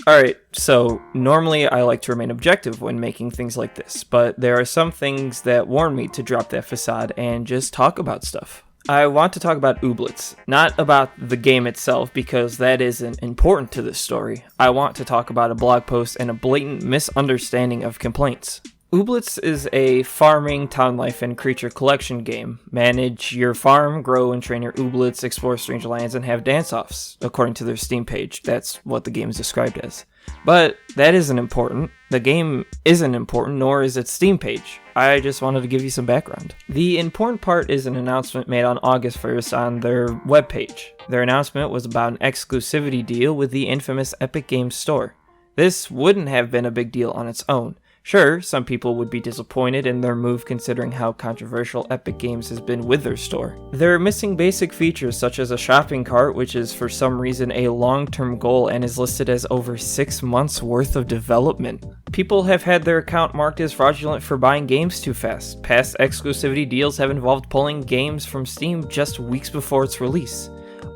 Alright, so normally I like to remain objective when making things like this, but there are some things that warn me to drop that facade and just talk about stuff. I want to talk about Ooblets, not about the game itself because that isn't important to this story. I want to talk about a blog post and a blatant misunderstanding of complaints. Ooblets is a farming, town life, and creature collection game. Manage your farm, grow and train your ooblets, explore strange lands, and have dance-offs. According to their Steam page, that's what the game is described as. But that isn't important. The game isn't important, nor is its Steam page. I just wanted to give you some background. The important part is an announcement made on August 1st on their webpage. Their announcement was about an exclusivity deal with the infamous Epic Games Store. This wouldn't have been a big deal on its own. Sure, some people would be disappointed in their move considering how controversial Epic Games has been with their store. They're missing basic features such as a shopping cart, which is for some reason a long-term goal and is listed as over 6 months worth of development. People have had their account marked as fraudulent for buying games too fast. Past exclusivity deals have involved pulling games from Steam just weeks before its release.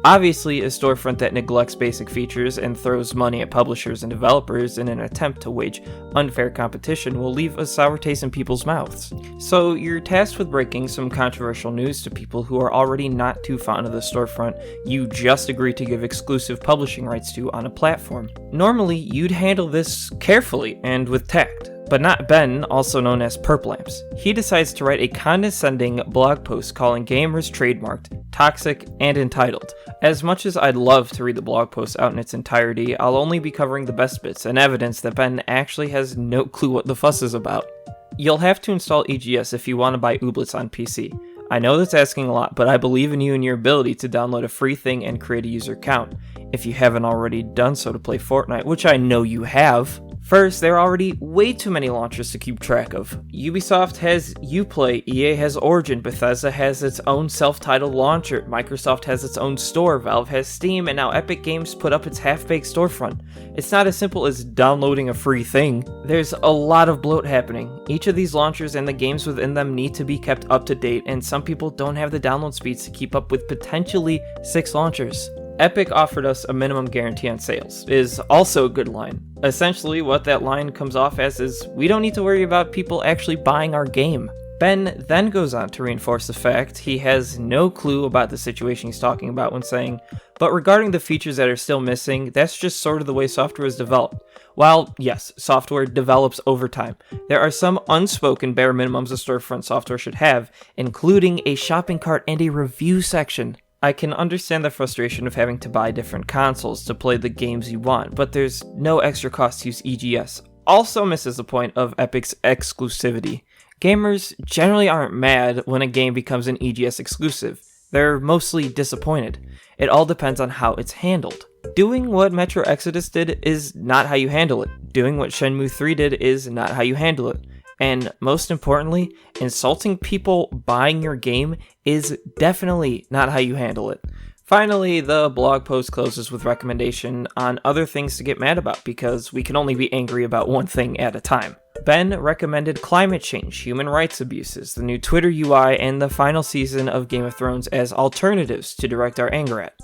Obviously, a storefront that neglects basic features and throws money at publishers and developers in an attempt to wage unfair competition will leave a sour taste in people's mouths. So you're tasked with breaking some controversial news to people who are already not too fond of the storefront you just agreed to give exclusive publishing rights to on a platform. Normally, you'd handle this carefully and with tact. But not Ben, also known as Purplamps. He decides to write a condescending blog post calling gamers trademarked, toxic, and entitled. As much as I'd love to read the blog post out in its entirety, I'll only be covering the best bits and evidence that Ben actually has no clue what the fuss is about. You'll have to install EGS if you want to buy Ooblets on PC. I know that's asking a lot, but I believe in you and your ability to download a free thing and create a user account. If you haven't already done so to play Fortnite, which I know you have. First, there are already way too many launchers to keep track of. Ubisoft has Uplay, EA has Origin, Bethesda has its own self-titled launcher, Microsoft has its own store, Valve has Steam, and now Epic Games put up its half-baked storefront. It's not as simple as downloading a free thing. There's a lot of bloat happening. Each of these launchers and the games within them need to be kept up to date, and some people don't have the download speeds to keep up with potentially 6 launchers. Epic offered us a minimum guarantee on sales, is also a good line. Essentially, what that line comes off as is, we don't need to worry about people actually buying our game. Ben then goes on to reinforce the fact he has no clue about the situation he's talking about when saying, but regarding the features that are still missing, that's just sort of the way software is developed. While, yes, software develops over time, there are some unspoken bare minimums a storefront software should have, including a shopping cart and a review section. I can understand the frustration of having to buy different consoles to play the games you want, but there's no extra cost to use EGS. Also misses the point of Epic's exclusivity. Gamers generally aren't mad when a game becomes an EGS exclusive. They're mostly disappointed. It all depends on how it's handled. Doing what Metro Exodus did is not how you handle it. Doing what Shenmue 3 did is not how you handle it. And most importantly, insulting people buying your game is definitely not how you handle it. Finally, the blog post closes with recommendation on other things to get mad about because we can only be angry about one thing at a time. Ben recommended climate change, human rights abuses, the new Twitter UI, and the final season of Game of Thrones as alternatives to direct our anger at.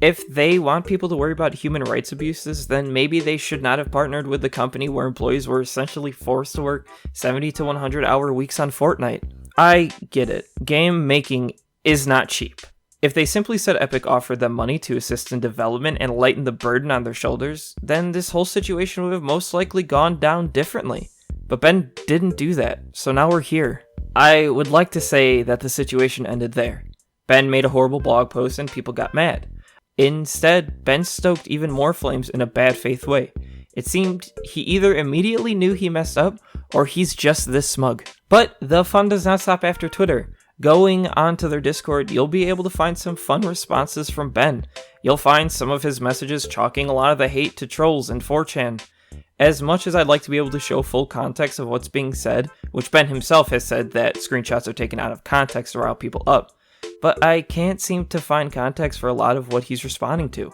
If they want people to worry about human rights abuses, then maybe they should not have partnered with the company where employees were essentially forced to work 70 to 100 hour weeks on Fortnite. I get it. Game making is not cheap. If they simply said Epic offered them money to assist in development and lighten the burden on their shoulders, then this whole situation would have most likely gone down differently. But Ben didn't do that, so now we're here. I would like to say that the situation ended there. Ben made a horrible blog post and people got mad. Instead, Ben stoked even more flames in a bad faith way. It seemed he either immediately knew he messed up, or he's just this smug. But the fun does not stop after Twitter. Going onto their Discord, you'll be able to find some fun responses from Ben. You'll find some of his messages chalking a lot of the hate to trolls and 4chan. As much as I'd like to be able to show full context of what's being said, which Ben himself has said that screenshots are taken out of context to rile people up, but I can't seem to find context for a lot of what he's responding to.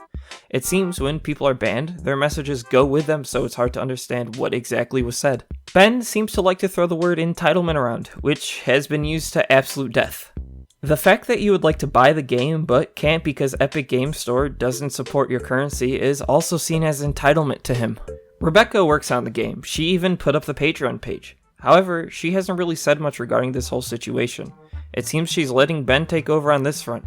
It seems when people are banned, their messages go with them, so it's hard to understand what exactly was said. Ben seems to like to throw the word entitlement around, which has been used to absolute death. The fact that you would like to buy the game but can't because Epic Games Store doesn't support your currency is also seen as entitlement to him. Rebecca works on the game. She even put up the Patreon page. However, she hasn't really said much regarding this whole situation. It seems she's letting Ben take over on this front.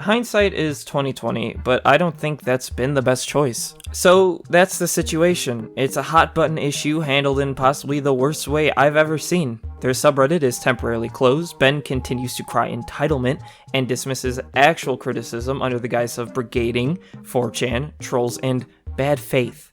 Hindsight is 2020, but I don't think that's been the best choice. So that's the situation. It's a hot button issue handled in possibly the worst way I've ever seen. Their subreddit is temporarily closed, Ben continues to cry entitlement, and dismisses actual criticism under the guise of brigading, 4chan, trolls, and bad faith.